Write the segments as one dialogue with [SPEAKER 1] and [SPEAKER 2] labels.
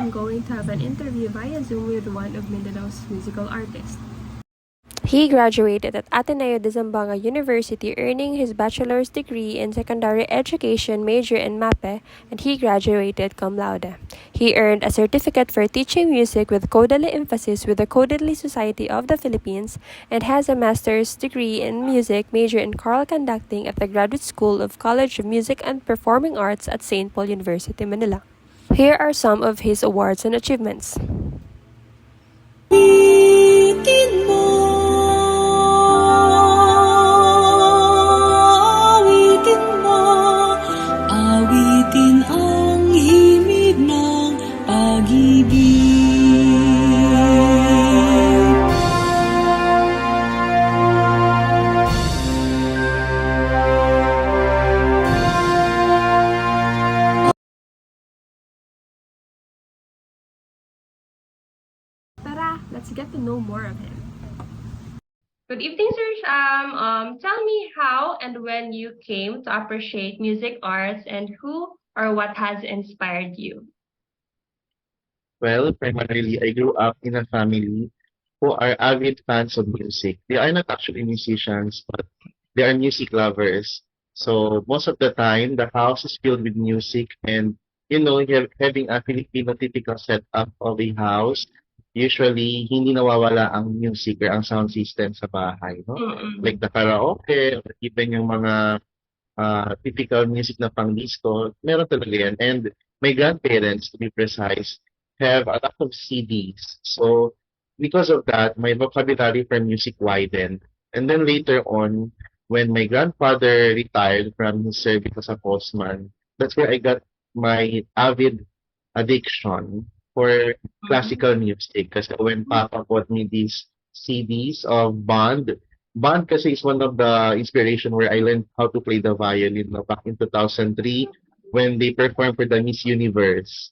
[SPEAKER 1] I'm going to have an interview via Zoom with one of Mindanao's musical artists. He graduated at Ateneo de Zamboanga University, earning his bachelor's degree in secondary education major in MAPE, and he graduated cum laude. He earned a certificate for teaching music with Codali emphasis with the Codali Society of the Philippines, and has a master's degree in music major in choral conducting at the Graduate School of College of Music and Performing Arts at St. Paul University, Manila. Here are some of his awards and achievements.
[SPEAKER 2] Awitin ang himig ng pag-ibig.
[SPEAKER 1] Tara, let's get to know more of him. Good evening, Sir Sham. Tell me how and when you came to appreciate music arts and who or what has inspired you.
[SPEAKER 3] Well, primarily, I grew up in a family who are avid fans of music. They are not actually musicians, but they are music lovers. So most of the time, the house is filled with music, and having a Filipino typical setup of a house, usually hindi nawawala ang music or ang sound system sa bahay, no? Like the karaoke, or even yung mga typical music na pang disco, meron talaga yan. And my grandparents, to be precise, have a lot of CDs. So because of that, my vocabulary for music widened. And then later on, when my grandfather retired from his service as a postman, that's where I got my avid addiction for classical music. Kasi when Papa bought me these CDs of Band kasi is one of the inspiration where I learned how to play the violin back in 2003 when they performed for the Miss Universe.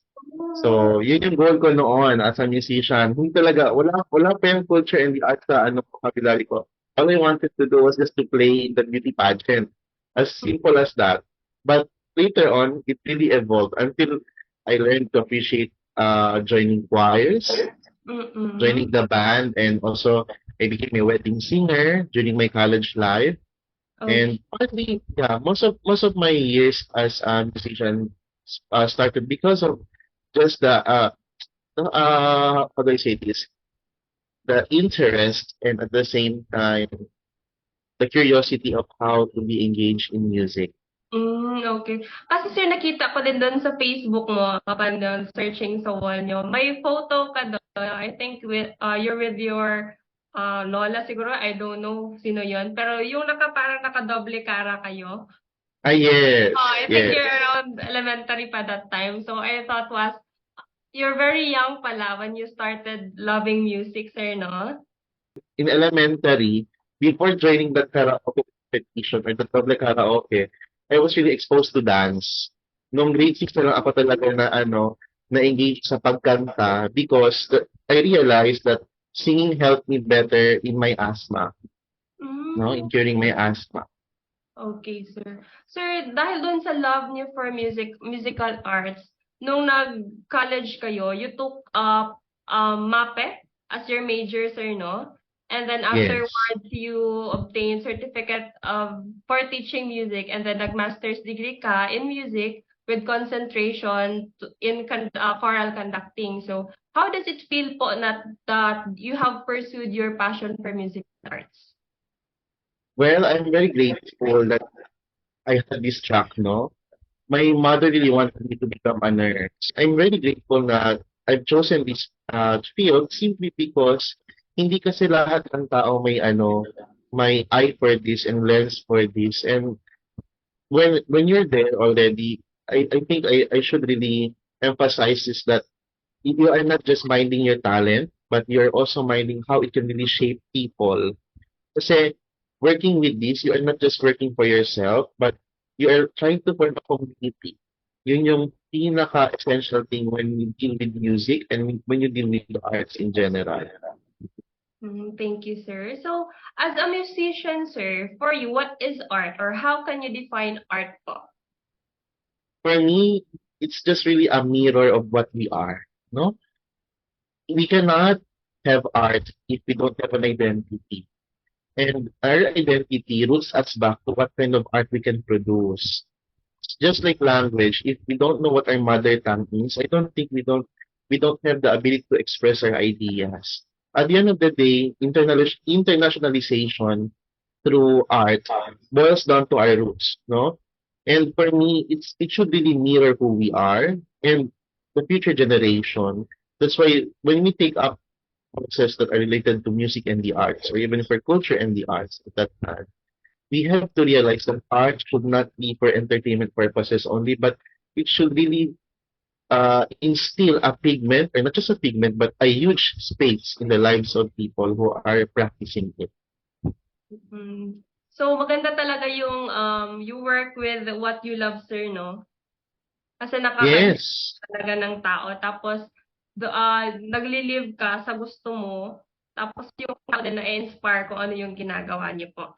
[SPEAKER 3] So, yun yung goal ko noon as a musician. Hindi talaga, wala pa yung culture and the arts sa vocabulary ko. All I wanted to do was just to play in the beauty pageant. As simple as that. But later on, it really evolved until I learned to appreciate joining choirs, joining the band, and also I became a wedding singer during my college life. And partly, yeah, most of my years as a musician started because of just how do I say this? The interest and at the same time the curiosity of how to be engaged in music.
[SPEAKER 1] Okay. Kasi sir, nakita ko din doon sa Facebook mo, kapag searching sa wall nyo, may photo ka doon. I think you're with your lola siguro. I don't know sino yon. Pero yung parang nakadoble cara kayo.
[SPEAKER 3] Yes.
[SPEAKER 1] I think you're around elementary pa that time. So I thought you're very young pala when you started loving music, sir, no?
[SPEAKER 3] In elementary, before joining the karaoke competition or the double karaoke, I was really exposed to dance. Nung grade 6 na lang ako talaga na-engage sa pagkanta because I realized that singing helped me better in my asthma, in curing my asthma.
[SPEAKER 1] Okay, sir. Sir, dahil doon sa love niyo for musical arts, nung nag-college kayo, you took MAPE as your major, sir, no? And then afterwards, you obtained certificate for teaching music, and then nag-master's degree ka in music with concentration in choral conducting. So, how does it feel po that you have pursued your passion for music arts?
[SPEAKER 3] Well, I'm very grateful that I had this track, no? My mother really wanted me to become a nurse. I'm very grateful that I've chosen this field simply because hindi kasi lahat ng tao may eye for this and learns for this. And when you're there already, I think I should really emphasize is that you are not just minding your talent, but you're also minding how it can really shape people. Kasi working with this, you are not just working for yourself, but you are trying to form a community. Yun yung pinaka-essential thing when you deal with music and when you deal with the arts in general.
[SPEAKER 1] Thank you, sir. So, as a musician, sir, for you, what is art or how can you define art po?
[SPEAKER 3] For me, it's just really a mirror of what we are. no? We cannot have art if we don't have an identity. And our identity roots us back to what kind of art we can produce. Just like language, if we don't know what our mother tongue is, I don't think we don't have the ability to express our ideas. At the end of the day, internationalization through art boils down to our roots, no? And for me, it should really mirror who we are and the future generation. That's why when we take up courses that are related to music and the arts, or even for culture and the arts at that time, we have to realize that art should not be for entertainment purposes only, but it should really instill a pigment, or not just a pigment, but a huge space in the lives of people who are practicing it.
[SPEAKER 1] Mm. So, maganda talaga yung you work with what you love, sir, no? Kasi nakaka-connect
[SPEAKER 3] Yes,
[SPEAKER 1] talaga ng tao. Tapos, nagli-live ka sa gusto mo. Tapos, yung tao din na-inspire kung ano yung ginagawa niyo po.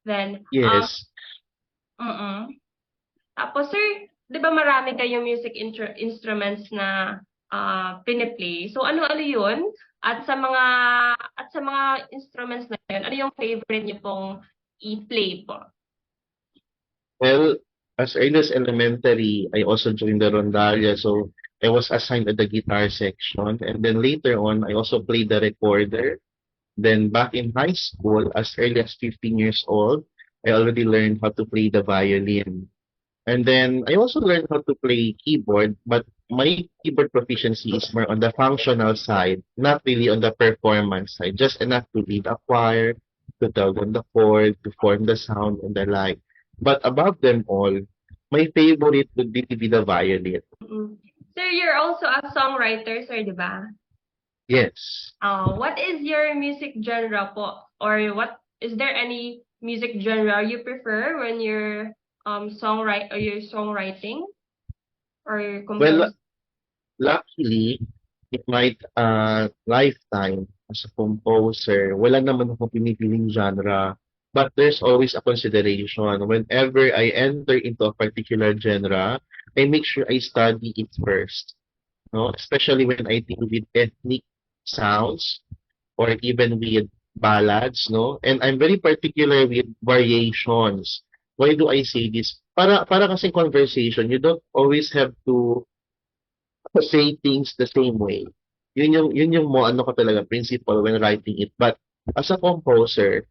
[SPEAKER 1] Then,
[SPEAKER 3] yes.
[SPEAKER 1] mm. Tapos, sir, di ba marami kayong music instruments na piniplay? So, ano-ano yun? At sa mga instruments na yun, ano yung favorite niyo pong i-play po?
[SPEAKER 3] Well, as early as elementary, I also joined the rondalla, so I was assigned at the guitar section, and then later on, I also played the recorder. Then back in high school, as early as 15 years old, I already learned how to play the violin. And then I also learned how to play keyboard, but my keyboard proficiency is more on the functional side, not really on the performance side, just enough to lead a choir, to tell them the chord, to form the sound and the like. But above them all, my favorite would be the violin.
[SPEAKER 1] Mm. Sir, you're also a songwriter, sir, di ba?
[SPEAKER 3] Yes.
[SPEAKER 1] What is your music genre po? Or is there any music genre you prefer when you're songwriting or you're
[SPEAKER 3] Well,
[SPEAKER 1] composing?
[SPEAKER 3] luckily, in my lifetime as a composer, wala naman ako pinipiling genre. But there's always a consideration. Whenever I enter into a particular genre, I make sure I study it first. No? Especially when I deal with ethnic sounds or even with ballads, no? And I'm very particular with variations. Why do I say this? Para kasi conversation, you don't always have to say things the same way. Yun yung mo ano ko talaga principle when writing it. But as a composer,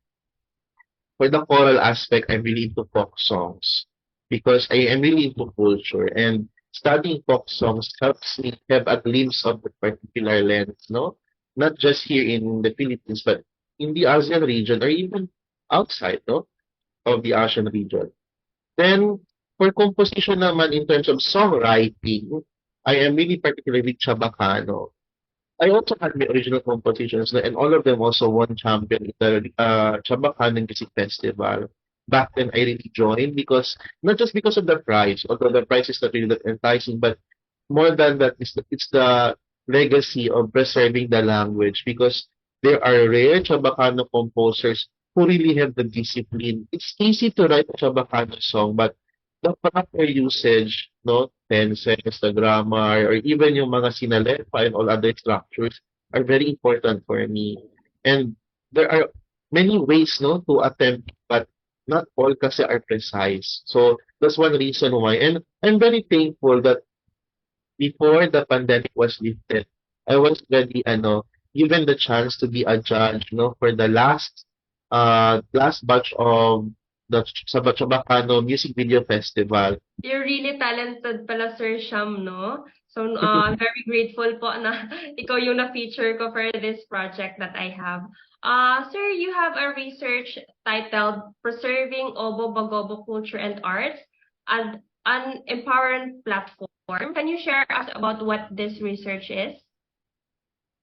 [SPEAKER 3] for the choral aspect, I'm really into folk songs because I am really into culture, and studying folk songs helps me have a glimpse of the particular lens, no? Not just here in the Philippines, but in the ASEAN region or even outside, no, of the ASEAN region. Then, for composition naman in terms of songwriting, I am really particularly Chabacano. I also had my original compositions and all of them also won champion in the Chabacano Music Festival. Back then, I really joined because, not just because of the prize, although the prize is not really that enticing, but more than that, it's the legacy of preserving the language because there are rare Chabacano composers who really have the discipline. It's easy to write a Chabacano song, but the proper usage, no, tenses, the grammar, or even yung mga sinalepa and all other structures are very important for me. And there are many ways, no, to attempt, but not all kasi are precise. So that's one reason why. And I'm very thankful that before the pandemic was lifted, I was really given the chance to be a judge, no, for the last batch of the Chabacano Music Video Festival.
[SPEAKER 1] You're really talented pala, Sir Sham, no? So, I'm very grateful po na ikaw yung na-feature ko for this project that I have. Sir, you have a research titled Preserving Obo Bagobo Culture and Arts and an Empowering Platform. Can you share us about what this research is?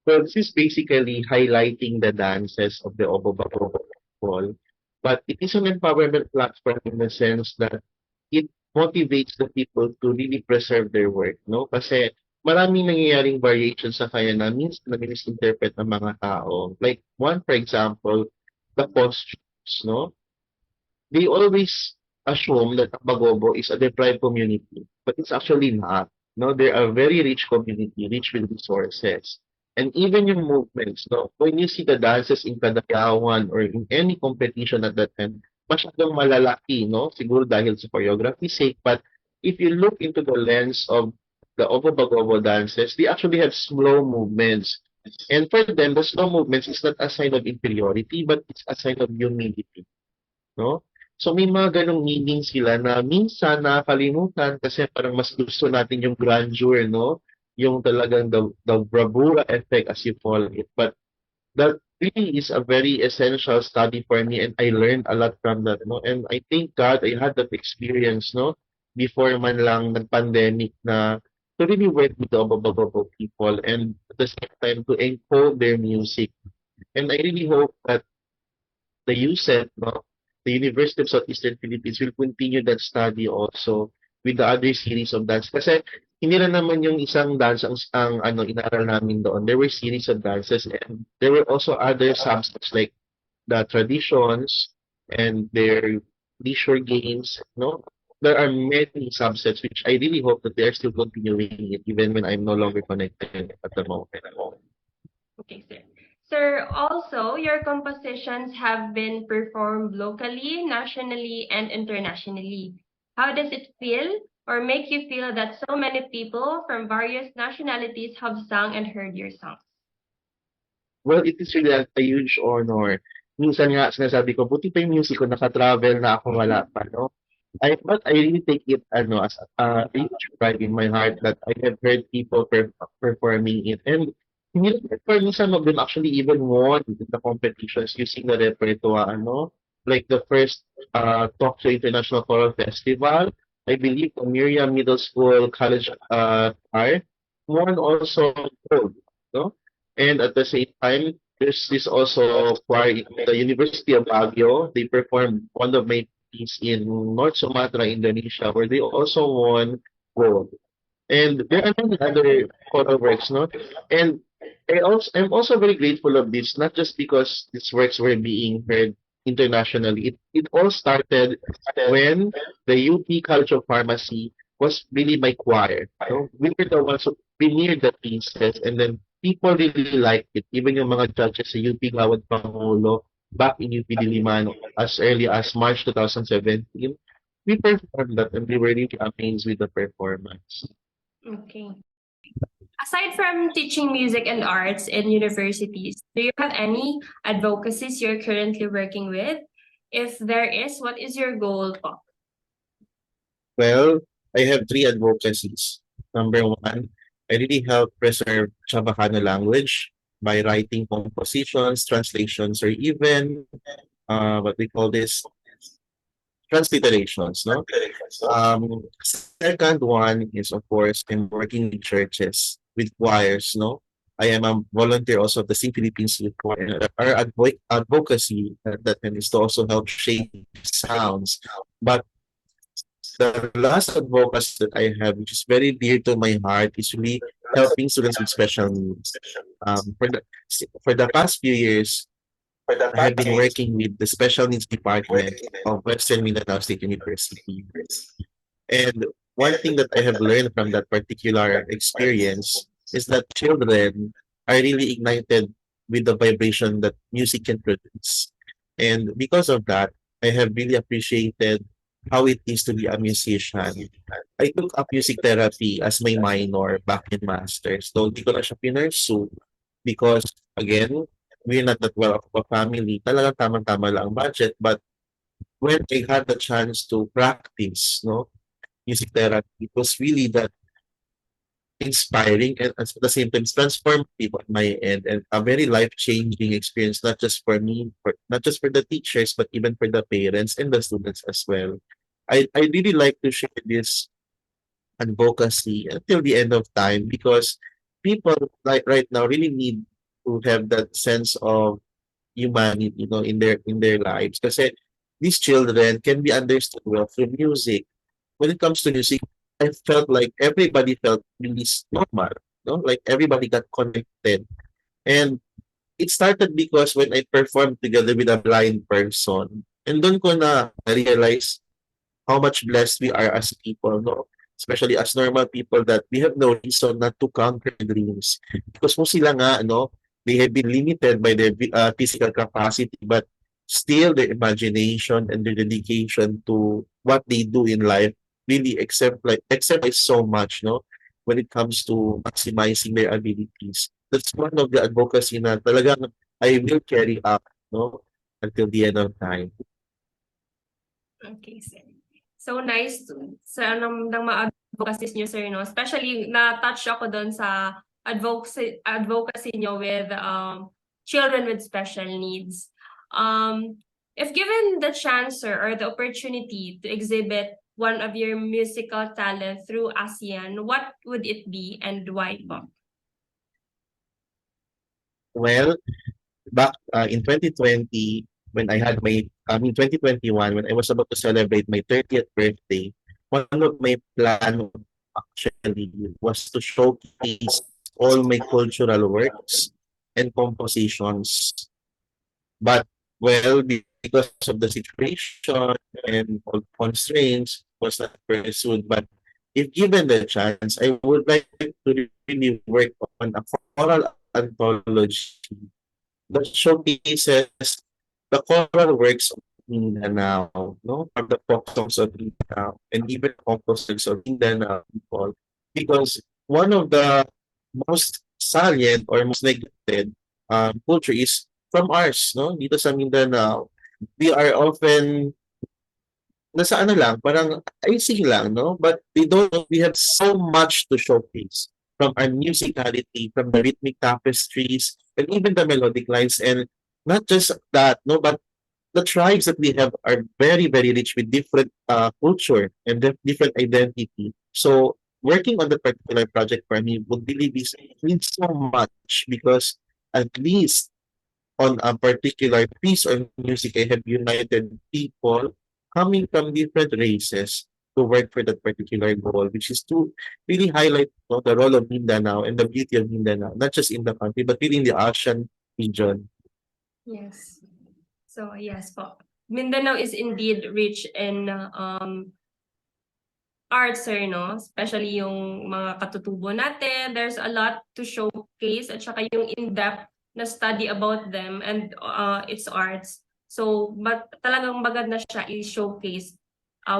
[SPEAKER 3] So this is basically highlighting the dances of the Obo-Bago people, but it is an empowerment platform in the sense that it motivates the people to really preserve their work, no? Kasi maraming nangyayaring variations sa kaya na minsan na-misinterpret ng mga tao. Like one, for example, the costumes, no? They always assume that Bagobo is a deprived community, but it's actually not. No, they're a very rich community, rich with resources. And even yung movements, no, when you see the dances in Kadayawan or in any competition at that time, masyadong malalaki, no? Siguro dahil sa choreography sake. But if you look into the lens of the Ogobagobo dances, they actually have slow movements. And for them, the slow movements is not a sign of inferiority, but it's a sign of humility. No? So may mga ganong meaning sila na minsan nakakalimutan kasi parang mas gusto natin yung grandeur, no? Yung talagang the bravura effect as you call it. But that really is a very essential study for me and I learned a lot from that, no? And I thank God I had that experience, no? Before man lang nag-pandemic na to really work with the Obobobo people and at the same time to encode their music. And I really hope that the USET, no, the University of Southeastern Philippines will continue that study also with the other series of dance. Kasi hindi lang naman yung isang dance ang ano inaral namin doon. There were series of dances and there were also other subjects like the traditions and their leisure games, no? There are many subsets which I really hope that they're still continuing it even when I'm no longer connected at the moment.
[SPEAKER 1] Okay, sir. Sir, also, your compositions have been performed locally, nationally, and internationally. How does it feel or make you feel that so many people from various nationalities have sung and heard your songs?
[SPEAKER 3] Well, it is really a huge honor. Minsan nga sinasabi ko, buti pa yung music ko, naka-travel na ako, wala pa, no? But I really take it as a huge pride in my heart that I have heard people performing it. And hindi lang for me, some of them actually even won in the competitions using the repertoire, ano? Like the first Tokyo International Choral Festival, I believe the Miriam Middle School College Choir won also gold, no? And at the same time, there's this also choir in the University of Baguio. They performed one of my pieces in North Sumatra, Indonesia, where they also won gold. And there are many other choral works, no? And I'm also very grateful of this, not just because these works were being heard internationally. It all started when the UP College of Pharmacy was really my choir. So we were the ones who pioneered the pieces and then people really liked it. Even yung mga judges sa UP Gawad Pangulo back in UP Diliman as early as March 2017, we performed that and we were really amazed with the performance.
[SPEAKER 1] Okay. Aside from teaching music and arts in universities, do you have any advocacies you're currently working with? If there is, what is your goal?
[SPEAKER 3] Well, I have three advocacies. Number one, I really help preserve Chavacano language by writing compositions, translations, or even what we call this transliterations, no? Second one is, of course, I'm working with churches, with choirs, no? I am a volunteer also of the Sing Philippines Youth Choir. Our advocacy at that time is to also help shape sounds. But the last advocacy that I have, which is very dear to my heart, is really helping students with special needs. For the past few years, I have been working with the special needs department of Western Mindanao State University. And one thing that I have learned from that particular experience is that children are really ignited with the vibration that music can produce. And because of that, I have really appreciated how it is to be a musician. I took up music therapy as my minor back in master's. Though di ko na siya pinursu because, again, we're not that well of a family. Talagang tamang-tama lang ang budget. But when I had the chance to practice, no, music therapy, it was really that inspiring and at the same time transformative on my end and a very life-changing experience, not just for me, not just for the teachers, but even for the parents and the students as well. I really like to share this advocacy until the end of time because people like right now really need to have that sense of humanity, in their lives. Because these children can be understood well through music. When it comes to music, I felt like everybody felt really normal, no? Like everybody got connected. And it started because when I performed together with a blind person, and doon ko na realize how much blessed we are as people, no? especially as normal people, that we have no reason not to conquer dreams. Because mo sila nga, they have been limited by their physical capacity, but still their imagination and their dedication to what they do in life really exemplifies so much, when it comes to maximizing their abilities. That's one of the advocacy na talagang I will carry up, until the end of time.
[SPEAKER 1] Okay, sir. So nice sa ng mga advocacies niyo, sir, no? Especially na-touch ako doon sa advocacy niyo with children with special needs. If given the chance, sir, or the opportunity to exhibit one of your musical talent through ASEAN, what would it be and why po?
[SPEAKER 3] Well, back in 2020, when I had 2021, when I was about to celebrate my 30th birthday, one of my plan actually was to showcase all my cultural works and compositions. But, well, because of the situation and all constraints, was not pursued. But if given the chance, I would like to really work on a choral anthology that showcases the choral works of Mindanao, no? Or the folk songs of Mindanao, and even composers of Mindanao people. Because one of the most salient or most neglected culture is from ours, no? Dito sa Mindanao, we are often nasa ano lang, parang icing lang, no? But they don't know we have so much to showcase from our musicality, from the rhythmic tapestries, and even the melodic lines. And not just that, no, but the tribes that we have are very, very rich with different culture and different identity. So working on the particular project for me would really be means so much because at least on a particular piece of music, I have united people coming from different races to work for that particular goal, which is to really highlight, the role of Mindanao and the beauty of Mindanao, not just in the country, but really in the ASEAN region.
[SPEAKER 1] Yes. So yes po. Mindanao is indeed rich in arts, sir, no? Especially yung mga katutubo natin. There's a lot to showcase at saka yung in-depth na study about them and its arts. So, but talagang maganda siya i-showcase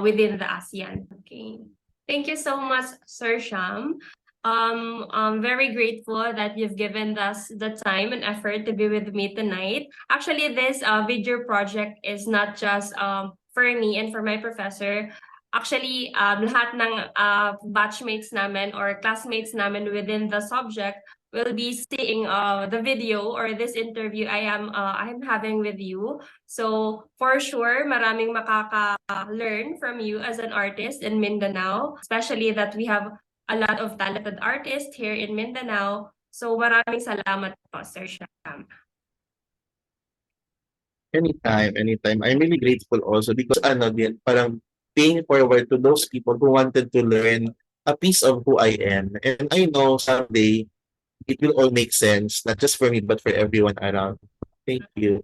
[SPEAKER 1] within the ASEAN. Okay. Thank you so much, Sir Sham. I'm very grateful that you've given us the time and effort to be with me tonight. Actually, this video project is not just for me and for my professor. Actually, lahat ng batchmates namin or classmates namin within the subject will be seeing the video or this interview I'm having with you. So for sure, maraming makaka-learn from you as an artist in Mindanao, especially that we have a lot of talented artists here in Mindanao. So maraming salamat po, Sir Sham.
[SPEAKER 3] Anytime, anytime. I'm really grateful also because parang paying forward to those people who wanted to learn a piece of who I am. And I know someday it will all make sense, not just for me, but for everyone around. Thank you.